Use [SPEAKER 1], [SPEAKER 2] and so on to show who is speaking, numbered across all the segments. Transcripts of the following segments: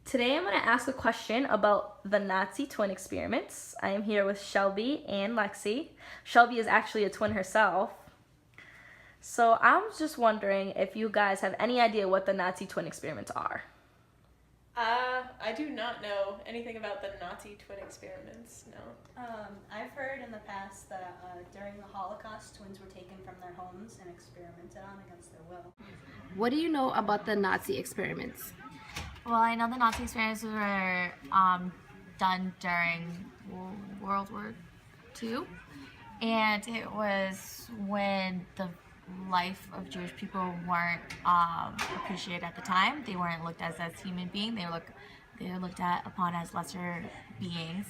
[SPEAKER 1] Today I'm going to ask a question about the Nazi twin experiments. I am here with Shelby and Lexi. Shelby is actually a twin herself. So I was just wondering if you guys have any idea what the Nazi twin experiments are.
[SPEAKER 2] I do not know anything about the Nazi twin experiments, no.
[SPEAKER 3] I've heard in the past that during the Holocaust, twins were taken from their homes and experimented on against their will.
[SPEAKER 4] What do you know about the Nazi experiments?
[SPEAKER 5] Well, I know the Nazi experiments were done during World War II, and it was when the life of Jewish people weren't appreciated at the time. They weren't looked as human beings. They were looked at upon as lesser beings.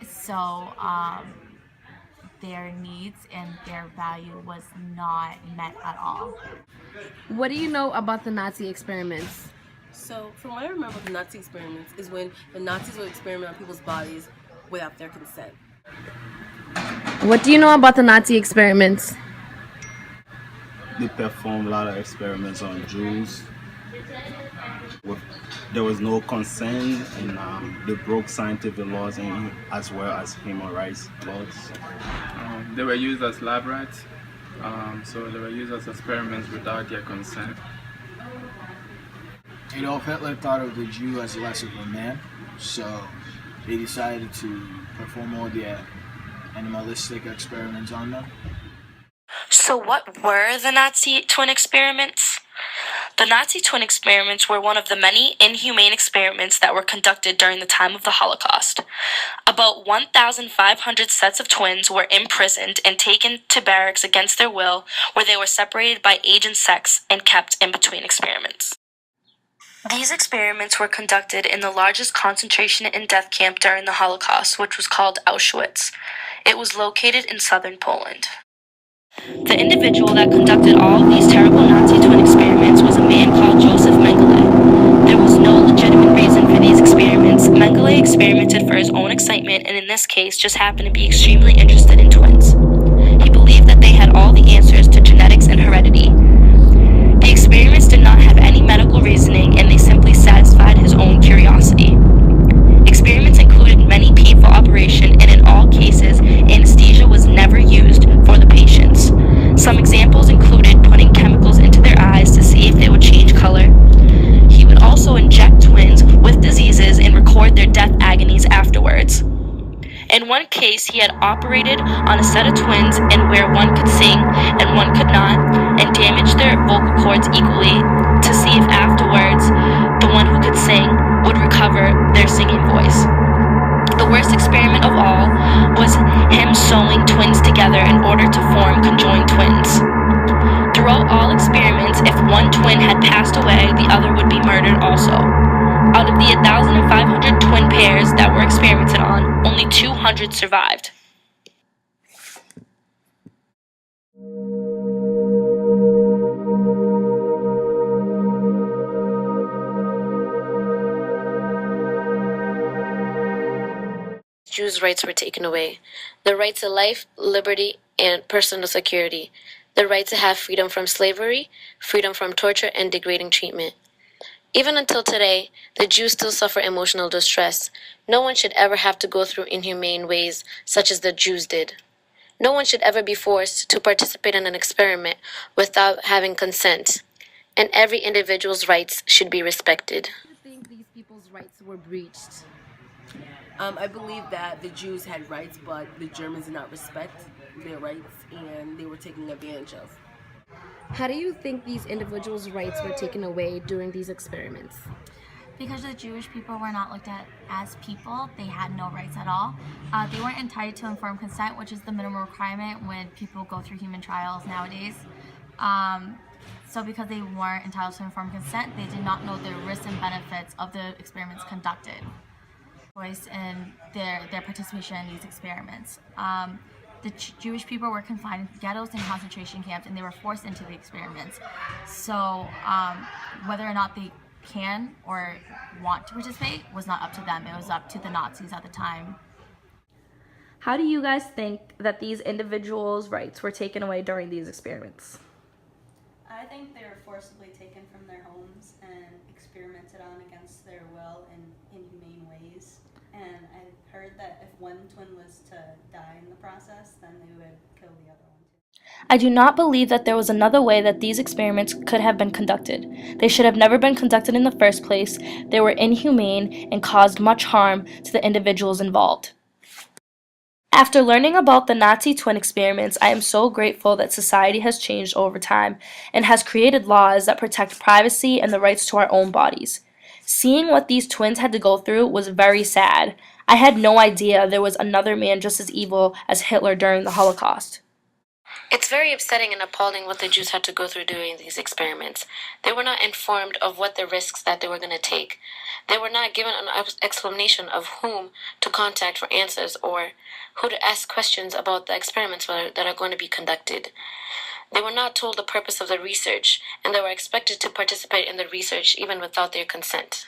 [SPEAKER 5] So their needs and their value was not met at all.
[SPEAKER 4] What do you know about the Nazi experiments?
[SPEAKER 6] So, from what I remember of the Nazi experiments is when the Nazis would experiment on people's bodies without their consent.
[SPEAKER 4] What do you know about the Nazi experiments?
[SPEAKER 7] They performed a lot of experiments on Jews. There was no consent, and they broke scientific laws and as well as human rights laws.
[SPEAKER 8] They were used as lab rats, so they were used as experiments without their consent.
[SPEAKER 9] Adolf Hitler thought of the Jew as less of a man, so they decided to perform all the animalistic experiments on them.
[SPEAKER 1] So what were the Nazi twin experiments? The Nazi twin experiments were one of the many inhumane experiments that were conducted during the time of the Holocaust. About 1,500 sets of twins were imprisoned and taken to barracks against their will, where they were separated by age and sex and kept in between experiments. These experiments were conducted in the largest concentration and death camp during the Holocaust, which was called Auschwitz. It was located in southern Poland. The individual that conducted all of these terrible Nazi twin experiments was a man called Joseph Mengele. There was no legitimate reason for these experiments. Mengele experimented for his own excitement and in this case just happened to be extremely interested in twins. He believed that they had all the answers to genetics and heredity. The experiments did not have any medical reasoning and they simply satisfied his own curiosity. Experiments included many painful operations and in all cases, anesthesia was never used for the patients. Some examples included putting chemicals into their eyes to see if they would change color. He would also inject twins with diseases and record their death agonies afterwards. In one case, he had operated on a set of twins and where one could sing and one could not, and damaged their vocal cords equally to see if afterwards the one who could sing would recover their singing voice. The worst experiment of all was him sewing twins together in order to form conjoined twins. Throughout all experiments, if one twin had passed away, the other would be murdered also. Out of the 1,500 twin pairs that were experimented on, only 200 survived.
[SPEAKER 4] Jews' rights were taken away. The right to life, liberty, and personal security. The right to have freedom from slavery, freedom from torture and degrading treatment. Even until today, the Jews still suffer emotional distress. No one should ever have to go through inhumane ways such as the Jews did. No one should ever be forced to participate in an experiment without having consent. And every individual's rights should be respected. Do you think these people's rights were breached?
[SPEAKER 6] I believe that the Jews had rights, but the Germans did not respect their rights, and they were taken advantage of.
[SPEAKER 4] How do you think these individuals' rights were taken away during these experiments?
[SPEAKER 5] Because the Jewish people were not looked at as people, they had no rights at all. They weren't entitled to informed consent, which is the minimum requirement when people go through human trials nowadays. So because they weren't entitled to informed consent, they did not know the risks and benefits of the experiments conducted. Voice in their participation in these experiments. The Jewish people were confined in ghettos and concentration camps, and they were forced into the experiments. So whether or not they can or want to participate was not up to them. It was up to the Nazis at the time.
[SPEAKER 1] How do you guys think that these individuals' rights were taken away during these experiments?
[SPEAKER 3] I I think they were forcibly taken from their homes and experimented on against their will in inhumane ways. And I heard that if one twin was to die in the process, then they would kill the other one too.
[SPEAKER 1] I do not believe that there was another way that these experiments could have been conducted. They should have never been conducted in the first place. They were inhumane and caused much harm to the individuals involved. After learning about the Nazi twin experiments, I am so grateful that society has changed over time and has created laws that protect privacy and the rights to our own bodies. Seeing what these twins had to go through was very sad. I had no idea there was another man just as evil as Hitler during the Holocaust.
[SPEAKER 4] It's very upsetting and appalling what the Jews had to go through during these experiments. They were not informed of what the risks that they were going to take. They were not given an explanation of whom to contact for answers or who to ask questions about the experiments that are going to be conducted. They were not told the purpose of the research, and they were expected to participate in the research even without their consent.